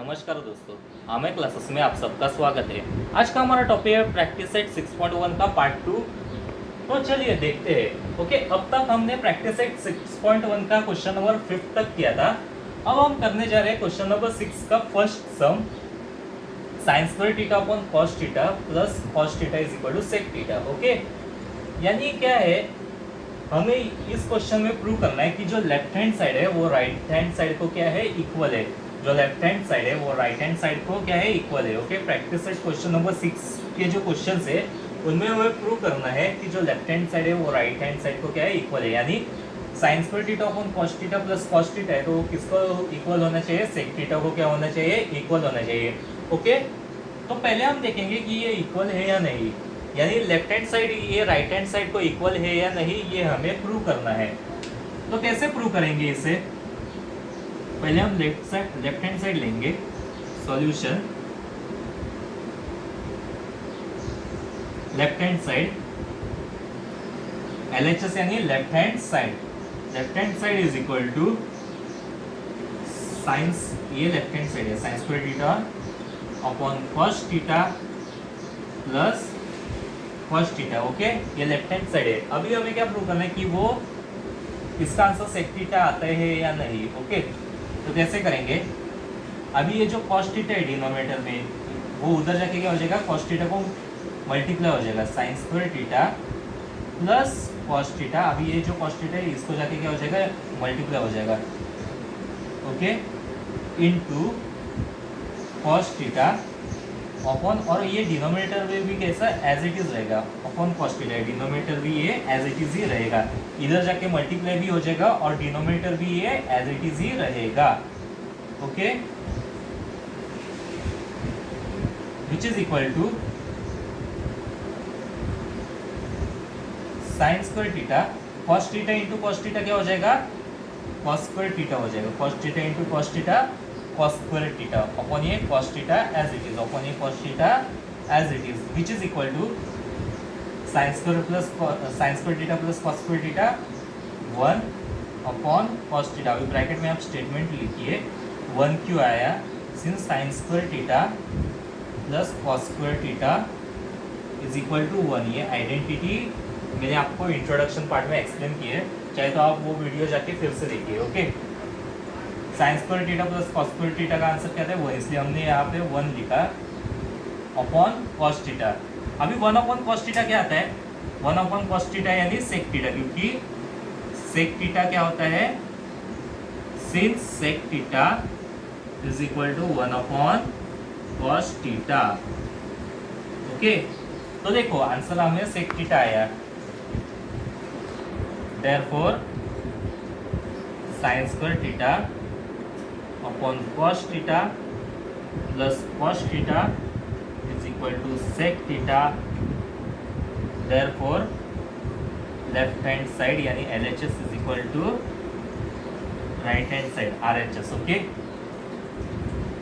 नमस्कार दोस्तों, आमे क्लासेस में आप सबका स्वागत है। आज का हमारा टॉपिक है प्रैक्टिस सेट 6.1 का पार्ट 2। तो चलिए देखते हैं। ओके, अब तक हमने प्रैक्टिस सेट 6.1 का क्वेश्चन नंबर 5 तक किया था। अब हम करने जा रहे हैं क्वेश्चन नंबर 6 का first sum, sine square theta upon cos theta plus cos theta is equal to sec theta. Okay, यानी क्या है, हमें इस क्वेश्चन में प्रूव करना है कि जो लेफ्ट हैंड साइड है वो राइट हैंड साइड को क्या है, इक्वल है। जो लेफ्ट हैंड साइड है वो राइट हैंड साइड को क्या है, इक्वल है। Okay, practice set question number 6 के जो क्वेश्चंस है उनमें हमें प्रूव करना है कि जो लेफ्ट हैंड साइड है वो राइट हैंड साइड को क्या है, इक्वल है। यानी sign square theta upon cos theta plus cos theta है तो किसको इक्वल होना चाहिए, सेक थीटा को क्या होना चाहिए, इक्वल होना चाहिए। ओके, तो पहले हम देखेंगे कि ये इक्वल है या नहीं, यानी लेफ्ट हैंड साइड ये राइट हैंड साइड को इक्वल है या नहीं, ये हमें प्रूव करना है। तो कैसे प्रूव करेंगे इसे, पहले हम लेफ्ट हैंड साइड लेंगे। Solution, left hand side LHS यानी left hand side is equal to sine, ये लेफ्ट हैंड साइड है, sine square theta upon cos theta plus cos theta. Okay, ये लेफ्ट हैंड साइड है। अभी हमें क्या prove करना है कि वो इसका आंसर सेक थीटा आता है या नहीं। ओके, तो कैसे करेंगे, अभी ये जो कॉस थीटा है डिनोमिनेटर में, वो उधर जाके क्या हो जाएगा, कॉस थीटा को मल्टीप्लाई हो जाएगा, sign square theta plus cos theta. अभी ये जो कॉस थीटा है इसको जाके क्या हो जाएगा, मल्टीप्लाई हो जाएगा। Okay, into cos theta upon, और ये डिनोमिनेटर में भी कैसा एज इट इज रहेगा, अपॉन कॉस थीटा, डिनोमिनेटर भी ये एज इट इज ही रहेगा, इधर जाके मल्टीप्लाई भी हो जाएगा और डिनोमिनेटर भी ये एज इट इज ही रहेगा। Okay, which is equal to sine square theta cos theta into cos theta क्या हो जाएगा, कॉस स्क्वायर थीटा हो जाएगा, cos theta into cos theta cos square theta upon ये cos theta as it is upon ये cos theta as it is, which is equal to sin square theta plus cos square theta 1 upon cos theta। अभी bracket में आप statement लिखिए, 1 क्यों आया, since sin square theta plus cos square theta is equal to 1। ये identity मैंने आपको introduction part में एक्सप्लेन की है, चाहे तो आप वो वीडियो जाके फिर से देखिए। Okay, sign square theta plus cos square theta का आंसर क्या था, वो इसलिए हमने यहाँ पे 1 लिखा अपॉन कॉस थीटा। अभी 1 अपॉन कॉस थीटा क्या आता है, 1 अपॉन कॉस थीटा यानी सेक थीटा, क्योंकि सेक थीटा क्या होता है, since sec theta is equal to 1 upon cos theta. Okay, तो देखो आंसर हमें सेक थीटा आया, therefore sine square theta upon cos theta plus cos theta is equal to sec theta, therefore left hand side यानी LHS is equal to right hand side RHS। Okay,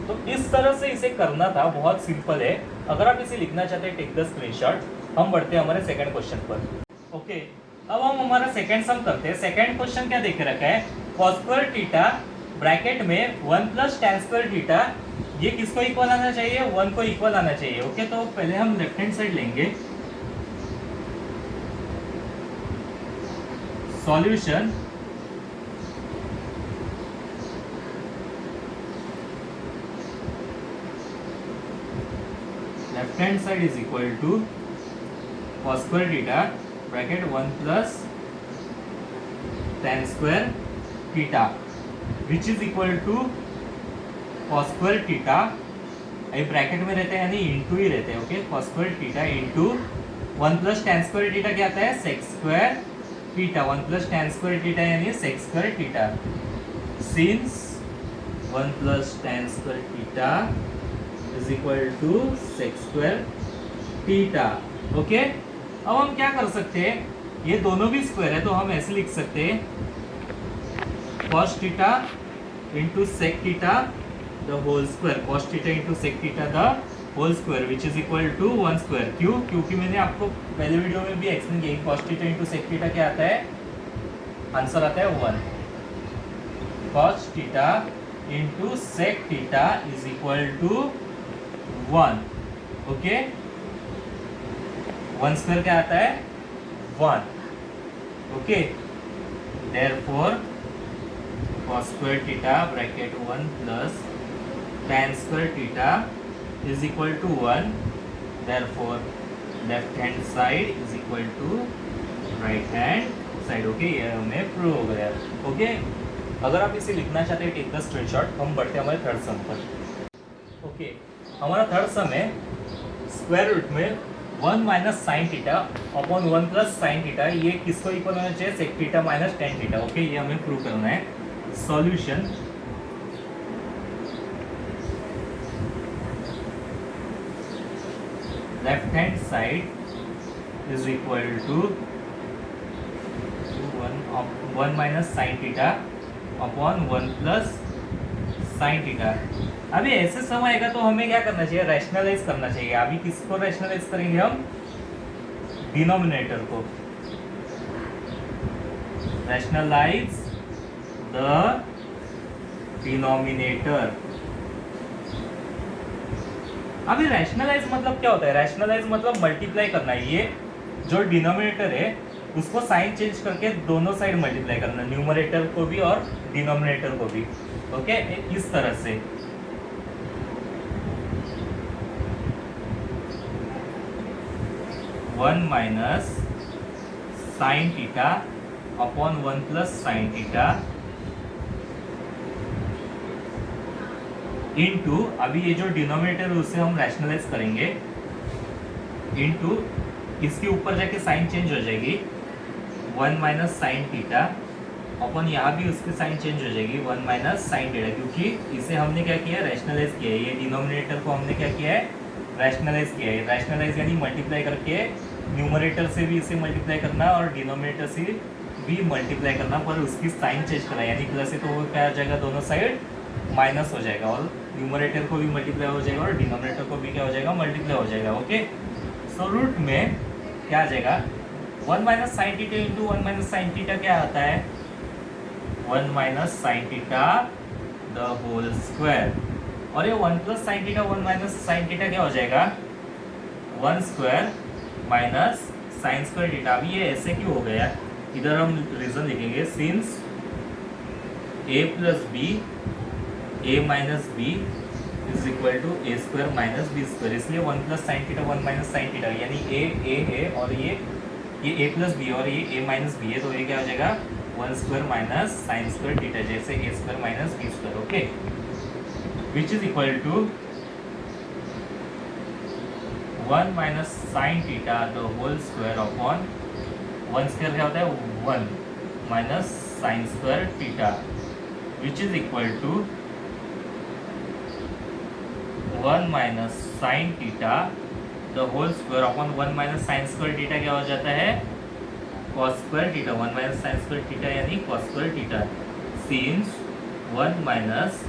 तो इस तरह से इसे करना था, बहुत सिंपल है। अगर आप इसे लिखना चाहते हैं टेक द स्क्रीनशॉट। हम बढ़ते हैं हमारे सेकंड क्वेश्चन पर। ओके, अब हम हमारा सेकंड सम करते हैं। सेकंड क्वेश्चन क्या देख रखा है, cos स्क्वायर थीटा ब्रैकेट में 1 प्लस tan स्क्वायर थीटा, ये किसको इक्वल आना चाहिए, 1 को इक्वल आना चाहिए। ओके, तो पहले हम लेफ्ट हैंड साइड लेंगे। Solution, left hand side is equal to cos square theta bracket 1 plus tan square theta which is equal to cos square theta, अभी ब्रैकेट में रहते हैं यानी इंटू ही रहते हैं। Okay, cos square theta into 1 plus tan square theta क्या आता है, sec square theta, 1 plus tan square theta यानी sec square theta, since 1 plus tan square theta is equal to sec square theta. Okay, अब हम क्या कर सकते हैं, ये दोनों भी स्क्वायर है तो हम ऐसे लिख सकते हैं cos theta into sec theta the whole square, cos theta into sec theta the whole square which is equal to 1 square. क्यों, क्योंकि मैंने आपको पहले वीडियो में भी एक्सप्लेन किया, cos theta into sec theta क्या आता है, आंसर आता है 1। cos theta into sec theta is equal to 1. Okay, 1 square क्या आता है 1. Okay, therefore cos square theta bracket 1 plus tan square theta is equal to 1. Therefore left hand side is equal to right hand side. Okay, ये हमें prove हो गया. Okay, अगर आप इसे लिखना चाहते हैं टेक द स्क्रीनशॉट. हम बढ़ते हैं हमारे थर्ड सम पर. ओके, हमारा थर्ड सम है स्क्वायर रूट में 1 minus sine theta upon 1 plus sine theta. ये किसको इक्वल होना चाहिए sec theta minus tan theta. Okay, ये हमें प्रूव करना है. Solution left hand side is equal to 1 minus sine theta upon 1 plus sine theta. अभी ऐसे समय आएगा तो हमें क्या करना चाहिए रैशनलाइज करना चाहिए. अभी किसको रैशनलाइज करेंगे हम डिनोमिनेटर को. Rationalise the denominator. अभी रैशनलाइज मतलब क्या होता है. रैशनलाइज मतलब मल्टीप्लाई करना है. ये जो डिनोमिनेटर है उसको साइन चेंज करके दोनों साइड मल्टीप्लाई करना, न्यूमरेटर को भी और डिनोमिनेटर को भी. ओके, इस तरह से 1 minus sine theta upon 1 plus sine theta into, अभी ये जो डिनोमिनेटर है उसे हम रैशनलाइज करेंगे, इनटू इसके ऊपर जाके साइन चेंज हो जाएगी 1 माइनस साइन थीटा अपन यहाँ भी उसकी साइन चेंज हो जाएगी 1 माइनस साइन थीटा, क्योंकि इसे हमने क्या किया रैशनलाइज किया है. ये डिनोमिनेटर को हमने क्या किया है रैशनलाइज किया है. रैशनलाइज यानी मल्टीप्लाई करके न्यूमरेटर से भी इसे मल्टीप्लाई करना और डिनोमिनेटर से भी मल्टीप्लाई करना, पर उसकी साइन चेंज करना. यानी प्लस है तो वो क्या हो जाएगा दोनों साइड माइनस हो जाएगा और न्यूमरेटर को भी मल्टीप्लाई हो जाएगा और डिनोमिनेटर को भी क्या हो जाएगा मल्टीप्लाई हो जाएगा. ओके, सो रूट में क्या आ जाएगा 1 minus sine theta into 1 minus sine theta क्या आता है 1 minus sine theta the whole square. और ये 1 plus sine theta 1 minus sine theta क्या हो जाएगा 1 square minus sine square theta. अभी ये ऐसे क्यों हो गया, इधर हम रीजन लिखेंगे. Since a plus B a minus B is equal to A square minus B square, इसलिए 1 plus sine theta 1 minus sine theta, यानी a है और ये a प्लस बी और ये a माइनस बी है, तो ये क्या हो जाएगा 1 square minus sine square theta, जैसे a square minus B square. Okay, which is equal to 1 minus sine theta the whole square upon 1 square क्या होता है 1 minus sine square theta, which is equal to 1 minus sine theta the whole square upon 1 minus sine square theta क्या हो जाता है cos square theta. 1 minus sine square theta यानी cos square theta. Since 1 minus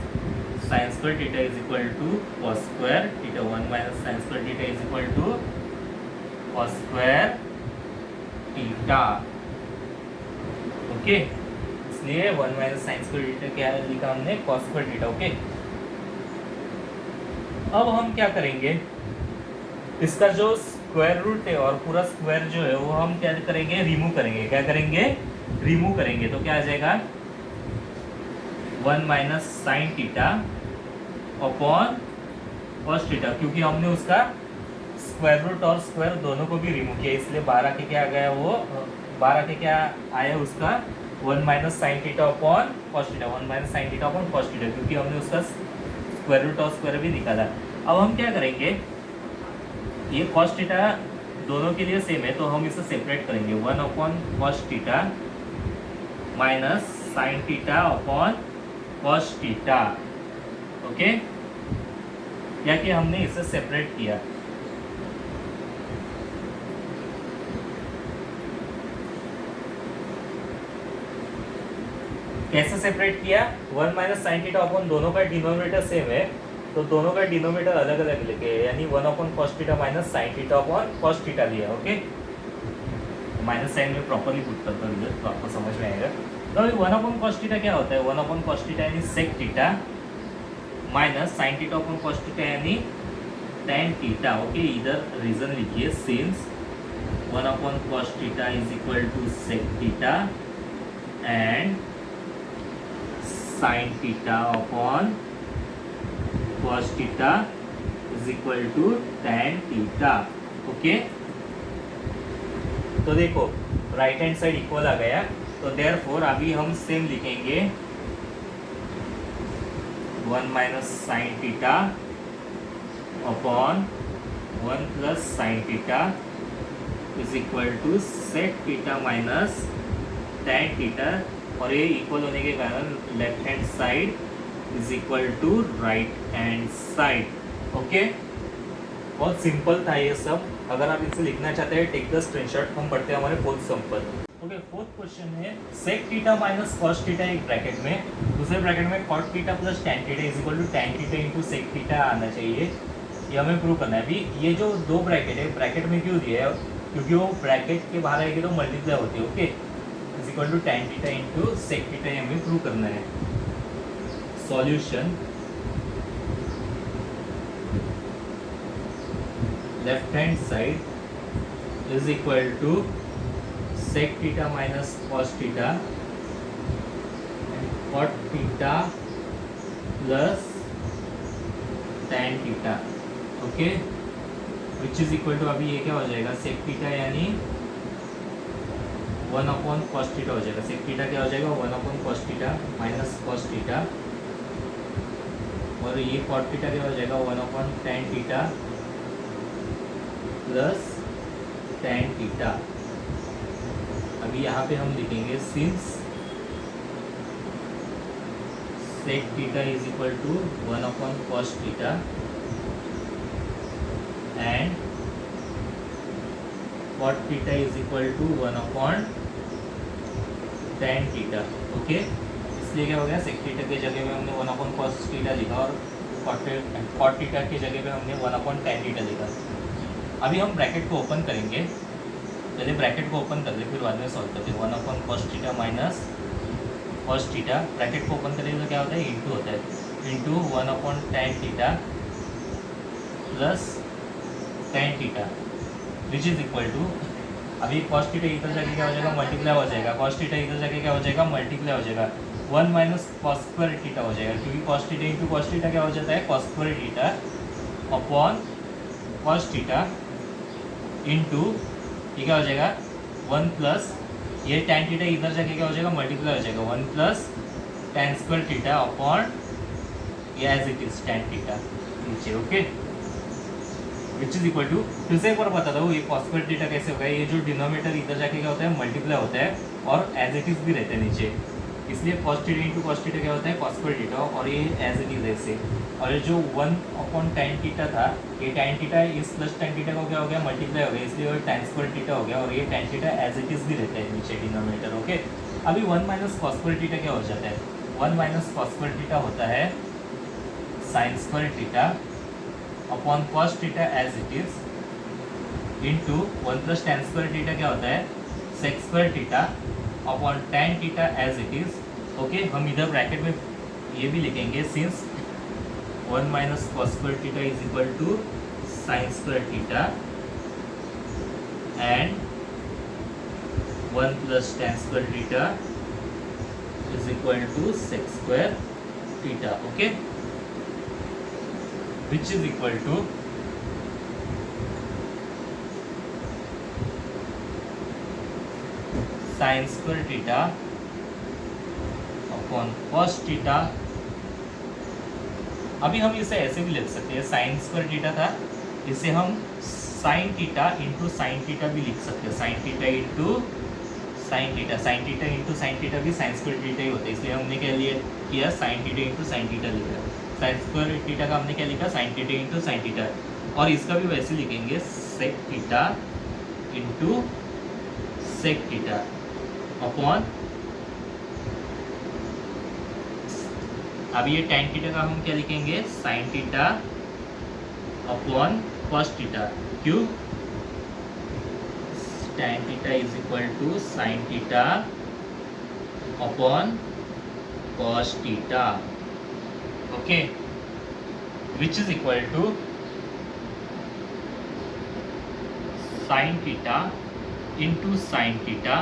sine square theta is equal to cos square theta, 1 minus sine square theta is equal to cos square theta. Okay, इसलिए 1 minus sine square theta क्या लिखा हमने cos square theta. Okay, अब हम क्या करेंगे इसका जो स्क्वायर रूट है और पूरा स्क्वायर जो है वो हम क्या करेंगे रिमूव करेंगे. क्या करेंगे रिमूव करेंगे, तो क्या आ जाएगा 1 minus sine theta upon cos theta, क्योंकि हमने उसका स्क्वायर रूट और स्क्वायर दोनों को भी रिमूव किया, इसलिए 12 के क्या आ गया वो 12 के क्या आया उसका 1 minus sine theta upon cos theta, 1 minus sine theta upon cos theta, क्योंकि हमने उसका स्क्वायर रूट और स्क्वायर भी निकाला. अब हम क्या करेंगे ये कॉस थीटा दोनों के लिए सेम है तो हम इसे सेपरेट करेंगे. 1 upon cos theta minus sine theta upon cos theta. Okay, या कि हमने इसे सेपरेट किया. कैसे सेपरेट किया 1 माइनस साइन थीटा अपॉन दोनों का डिनोमिनेटर सेम है तो दोनों का डिनोमिनेटर अलग अलग लेके यानी 1 upon cos theta minus sine theta upon cos theta लिया. ओके, माइनस साइन में प्रॉपरली पुट करता हूँ तो आपको समझ में आएगा. तो 1 अपॉन कॉस थीटा क्या होता है 1 अपॉन कॉस थीटा यानी sec theta minus sine theta upon cos theta यानी tan थीटा. ओके, इधर रीजन लिखिए, since 1 upon cos theta is equal to sec theta and sine theta upon cos theta is equal to tan theta. Okay, तो देखो right hand side equal आ गया, तो therefore अभी हम सेम लिखेंगे 1 minus sine theta upon 1 plus sine theta is equal to sec theta minus tan theta, और ये इक्वल होने के कारण left hand side is equal to right hand side. Okay, बहुत सिंपल था ये सब. अगर आप इसे लिखना चाहते हैं टेक द स्क्रीनशॉट. हम पढ़ते हैं हमारे फोर्थ सम पर. ओके, फोर्थ क्वेश्चन है sec theta minus cos theta एक ब्रैकेट में, दूसरे ब्रैकेट में cot theta plus tan theta is equal to tan theta into sec theta आना चाहिए. ये हमें प्रूव करना है. अभी ये जो दो ब्रैकेट है, ब्रैकेट में क्यों दिया है, क्योंकि वो ब्रैकेट के बाहर आएगी तो मल्टीप्लाई होती है. Okay, is equal to tan theta into sec theta, ये हमें प्रूव करना है. Solution left hand side is equal to sec theta minus cos theta and cot theta plus tan theta. Okay, which is equal to, अभी ये क्या हो जाएगा, sec theta यानी 1 अपॉन cos theta हो जाएगा. sec theta क्या हो जाएगा, 1 upon cos theta minus cos theta, और ये cot theta क्या हो जाएगा, 1 upon tan theta plus tan theta. अभी यहाँ पे हम लिखेंगे since sec theta is equal to 1 upon cos theta and cot theta is equal to 1 upon tan theta. Okay, इसलिए क्या हो गया, सेक थीटा की जगह में हमने 1 अपॉन कॉस थीटा लिखा और कॉट थीटा की जगह पे हमने 1 अपॉन tan थीटा लिखा. अभी हम ब्रैकेट को ओपन करेंगे. पहले ब्रैकेट को ओपन कर ले, फिर बाद में सॉल्व करते हैं. 1 upon cos theta minus cos theta, bracket को ओपन करेंगे तो क्या होता है, इंटू होता है, into 1 upon tan theta plus tan theta which is equal to, अभी कॉस थीटा इधर जाके क्या हो जाएगा, मल्टीप्लाई हो जाएगा. कॉस थीटा इधर जाके क्या हो जाएगा, मल्टीप्लाई हो जाएगा. 1 माइनस कॉस स्क्वायर थीटा हो जाएगा, क्योंकि cos theta into cos theta क्या हो जाता है, cos square theta upon cos theta into ये क्या हो जाएगा, 1 प्लस ये tan थीटा इधर जाके क्या हो जाएगा, मल्टीप्लाई हो जाएगा. 1 plus tan square theta upon ये as it is tan theta नीचे. Okay, which is equal to, फिर से एक बार बताता हूँ ये cos स्क्वायर थीटा कैसे होगा. ये जो डिनोमिनेटर इधर जाके क्या होता है, मल्टीप्लाई होता है, और एज इट इज भी रहता है नीचे, इसलिए cos theta into cos theta क्या होता है, cos स्क्वायर थीटा, और ये एज इट इज ऐसे. और ये जो 1 अपॉन tan थीटा था, ये tan थीटा इस प्लस tan थीटा को क्या हो गया, मल्टीप्लाई हो गया, इसलिए वो tan स्क्वायर थीटा हो गया, और ये tan theta as it is भी रहता है नीचे डिनोमिनेटर. ओके, अभी 1 माइनस cos स्क्वायर थीटा क्या हो जाता है, 1 माइनस cos स्क्वायर थीटा होता है sin square theta upon cos theta as it is into 1 plus tan square theta क्या होता है, sec square theta upon tan theta as it is. Okay, हम इधर ब्रैकेट में ये भी लिखेंगे since 1 minus cos square theta is equal to sin square theta and 1 plus tan square theta is equal to sec square theta. Okay, which is equal to sin square theta upon cos theta. अभी हम इसे ऐसे भी लिख सकते हैं, sin square theta था, इसे हम sin theta into sine theta भी लिख सकते हैं. sin theta into sine theta, sign theta into sine theta भी sin स्क्वायर थीटा ही होता है, इसलिए हमने क्या लिए किया, sin theta into sine theta लिखा. sin स्क्वायर थीटा का हमने क्या लिखा, sin theta into sine theta, और इसका भी वैसे लिखेंगे sec theta into sec theta upon, अब ये tan थीटा का हम क्या लिखेंगे, sin theta upon cos theta. क्यों, tan theta is equal to sin theta upon cos theta. Okay, which is equal to sine theta into sine theta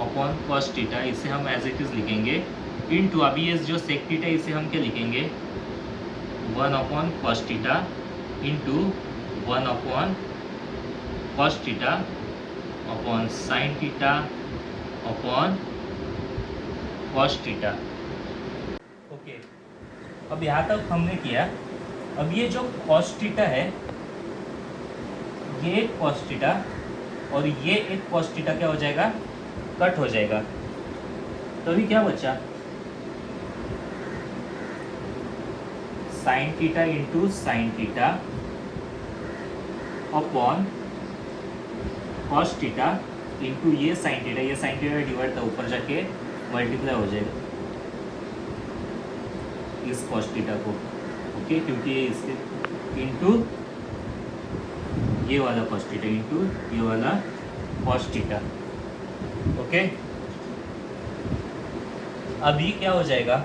upon cos theta, इसे हम as it is लिखेंगे, into अभी ये जो sec theta इसे हम क्या लिखेंगे 1 upon cos theta into 1 upon cos theta upon sine theta upon cos theta. Okay, अब यहाँ तक हमने किया। अब ये जो कॉस थीटा है, ये एक कॉस थीटा और ये एक कॉस थीटा क्या हो जाएगा, कट हो जाएगा। तो अभी क्या बचा, sign theta into sine theta upon cos theta into ये साइन थीटा डिवाइड था ऊपर जाके मल्टीप्लाई हो जाएगा इस कॉस थीटा को। ओके, क्योंकि ये इसके इंटू ये वाला कॉस थीटा इंटू ये वाला कॉस थीटा। ओके, अभी क्या हो जाएगा,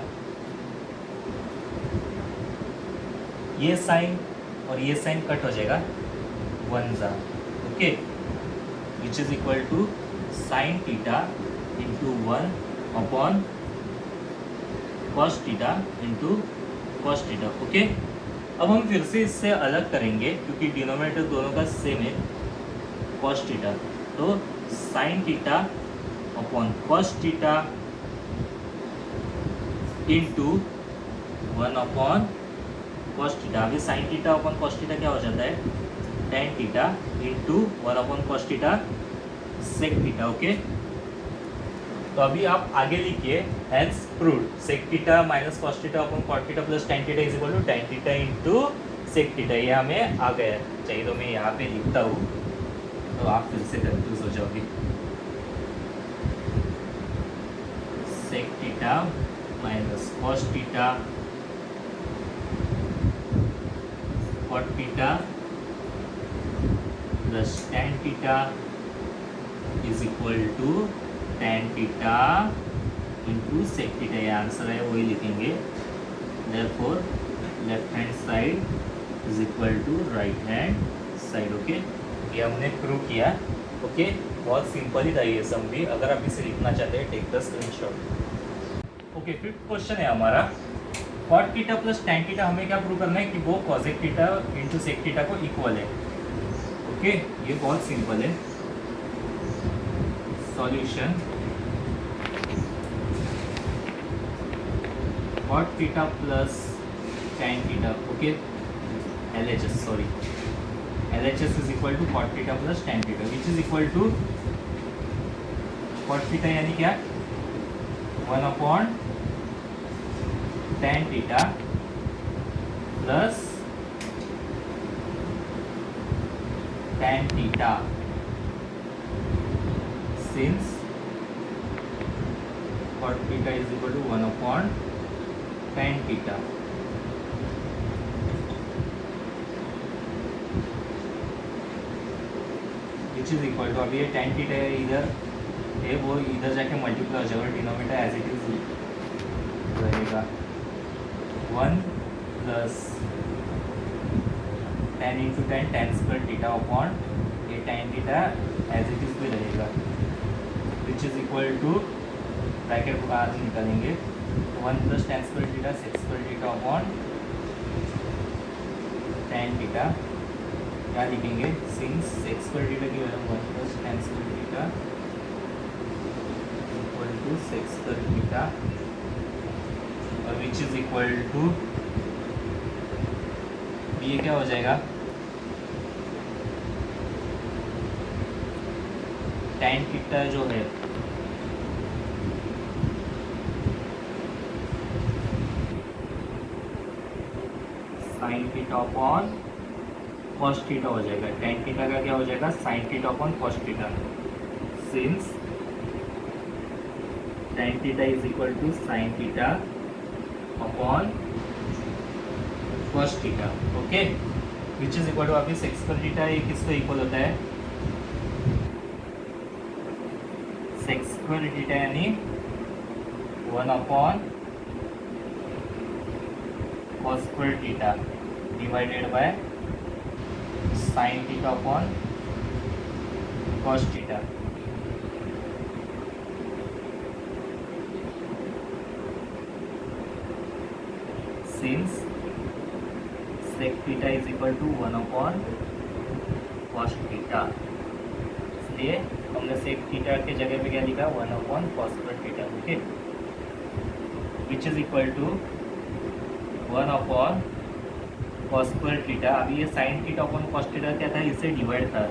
ये साइन और ये साइन कट हो जाएगा 1 जा। Okay, which is equal to sine theta into 1 upon cos theta into cos theta. Okay, अब हम फिर से इससे अलग करेंगे क्योंकि डिनोमिनेटर दोनों का सेम है, कॉस थीटा। तो sine theta upon cos theta into 1 upon cos theta. अभी sine theta upon cos theta क्या हो जाता है, tan theta into 1 upon cos theta sec theta. Okay, तो अभी आप आगे लिखिए, hence proved sec theta minus cos theta upon cot theta plus tan theta is equal to tan theta into sec theta. ये हमें आ गया। चाहिए तो मैं यहाँ पे लिखता हूँ, तो आप फिर से कंफ्यूज हो जाओगे। Sec theta minus cos theta cot theta plus tan theta is equal to tan theta into sec theta. ये आंसर है, वही लिखेंगे। Therefore left hand side is equal to right hand side. Okay, ये हमने prove किया। Okay, बहुत simple ही था ये सम भी। अगर आप इसे लिखना चाहते हैं, take the screenshot. Okay, fifth question है हमारा, cot theta plus tan theta हमें क्या प्रूव करना है कि वो cosec theta into sec theta को इक्वल है। ओके, ये बहुत सिंपल है। Solution, cot theta plus tan theta. Okay, LHS sorry, LHS is equal to cot theta plus tan theta which is equal to cot theta यानी क्या 1 upon tan theta plus tan theta since cot theta is equal to 1 upon tan theta। which is equal to, अभी ये tan theta इधर है, वो इधर जाके multiply हो जाएगा, डिनोमिनेटर एज इट इज रहेगा 1 plus tan into tan tan square theta upon ये tan theta as it is भी रहेगा, which is equal to bracket बाहर निकालेंगे 1 plus tan square theta sec square theta upon tan theta. क्या लिखेंगे, since sec square theta की value 1 plus tan square theta equal to sec square theta और which is equal to ये क्या हो जाएगा, टेन थीटा जो है sine theta upon cos theta हो जाएगा। टेन थीटा का क्या हो जाएगा, sine theta upon cos theta, since tan theta is equal to sine theta upon cos theta. Okay, which is equal to अभी सेक्स स्क्वायर थीटा ये किसको equal होता है, सेक्स स्क्वायर थीटा यानी 1 upon cos square theta divided by sin theta upon cos theta. Since sec theta is equal to 1 upon cos theta, इसलिए हमने sec theta के जगह पे क्या लिखा 1 upon cos square theta. Okay, which is equal to 1 upon cos square theta. अभी ये sin theta upon cos theta क्या था, इससे डिवाइड था,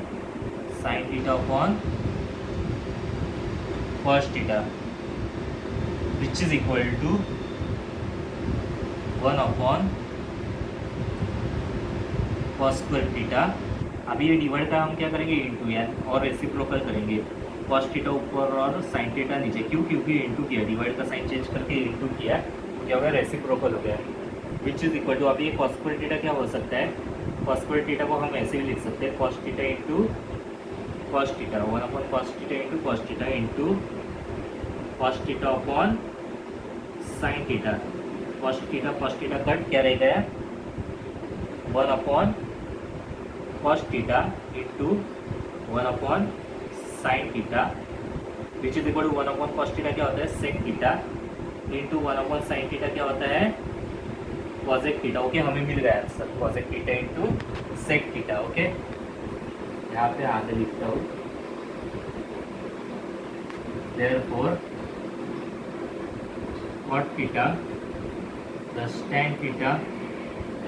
sin theta upon cos theta, which is equal to 1 upon cos square theta. अभी ये divide का हम क्या करेंगे, इंटू यार और रेसिप्रोकल करेंगे, cos थीटा ऊपर और sin थीटा नीचे. क्यों, क्योंकि इंटू किया, डिवाइड का साइन चेंज करके इंटू किया, तो क्या हो गया, रेसिप्रोकल हो गया. विच इज इक्वल टू, अब ये cos स्क्वायर थीटा क्या हो सकता है, cos स्क्वायर थीटा को हम ऐसे भी लिख सकते हैं, cos theta into cos theta, 1 upon cos theta into cos theta into cos theta upon sin theta. cos theta cut क्या रहेगा, 1 upon cos theta into 1 upon sin theta, which is equal to 1 upon cos theta क्या होता है, sec theta into 1 upon sin theta क्या होता है, cosec theta. Okay, हमें मिल गया answer, cosec theta into sec theta. Okay, यहाँ पे आगे लिखता हूँ, therefore cot theta plus tan theta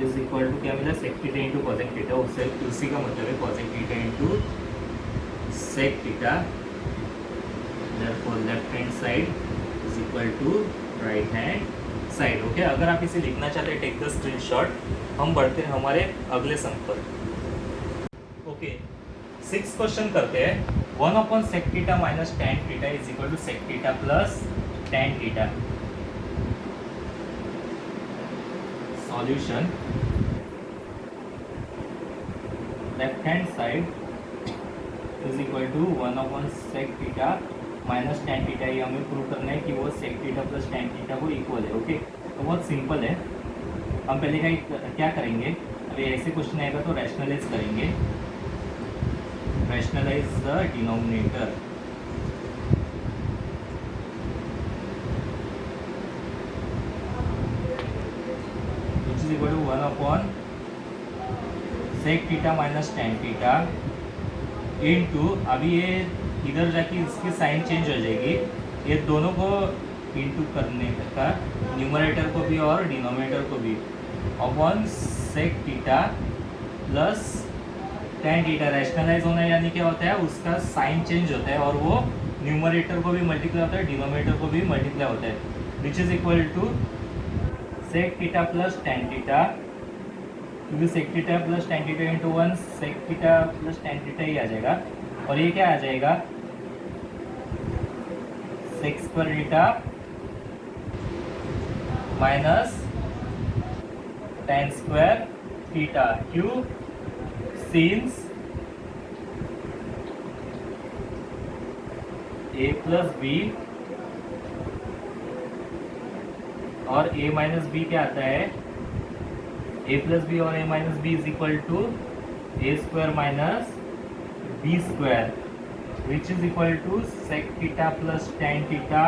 is equal to क्या मिला, sec theta into cosec theta. उससे उसी का मतलब है cosec theta into sec theta. therefore left hand side is equal to right hand side. Okay, अगर आप इसे लिखना चाहते हैं, टेक द स्क्रीनशॉट. हम बढ़ते हैं हमारे अगले सम पर. ओके, 6 क्वेश्चन करते हैं. 1 upon sec theta minus tan theta is equal to sec theta plus tan theta. Solution, left hand side is equal to 1 upon sec theta minus tan theta. ये हमें प्रूव करना है कि वो sec theta plus tan theta को equal है. Okay, तो बहुत सिंपल है. हम पहले क्या करेंगे, अभी ऐसे क्वेश्चन आएगा तो रैशनलाइज करेंगे, rationalise the denominator. Which is equal to 1 upon sec theta minus tan theta into, अभी ये इधर जाके इसकी साइन चेंज हो जाएगी, ये दोनों को इंटू करने का, न्यूमरेटर को भी और डिनोमिनेटर को भी, upon sec theta plus tan theta. Rationalise होना यानी क्या होता है, उसका साइन चेंज होता है और वो न्यूमरेटर को भी मल्टीप्लाई होता है, डिनोमिनेटर को भी मल्टीप्लाई होता है, which is equal to sec theta plus tan theta, क्योंकि sec theta plus tan theta into 1 sec theta plus tan theta ही आ जाएगा. और ये क्या आ जाएगा, sec square theta minus tan square theta. क्यों, सिंस a प्लस बी और a माइनस बी क्या आता है, a प्लस बी और a minus B is equal to a square minus B square, which is equal to sec theta plus tan theta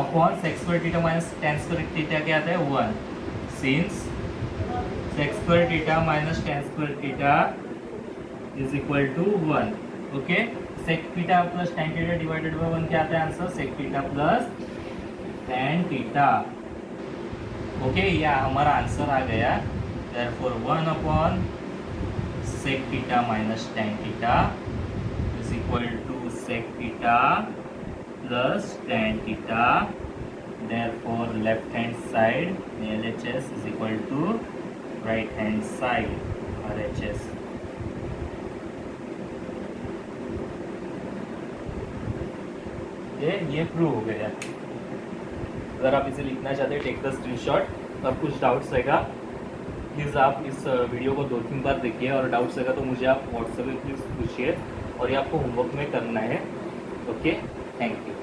upon sec square theta minus tan square theta क्या आता है, 1. Since sec square theta minus tan square theta is equal to 1. Okay, sec theta plus tan theta divided by 1 क्या आता है answer, sec theta plus tan theta. Okay, यह हमारा answer आ गया. therefore 1 upon sec theta minus tan theta is equal to sec theta plus tan theta. therefore left hand side LHS is equal to right hand side RHS. ये prove हो गया. अगर आप इसे लिखना चाहते हैं, टेक द स्क्रीनशॉट. और कुछ डाउट्स रहेगा, प्लीज़ आप इस वीडियो को 2-3 बार देखिए, और डाउट्स रहेगा तो मुझे आप व्हाट्सएप पे प्लीज़ पूछिए, और ये आपको होमवर्क में करना है. Okay, thank you.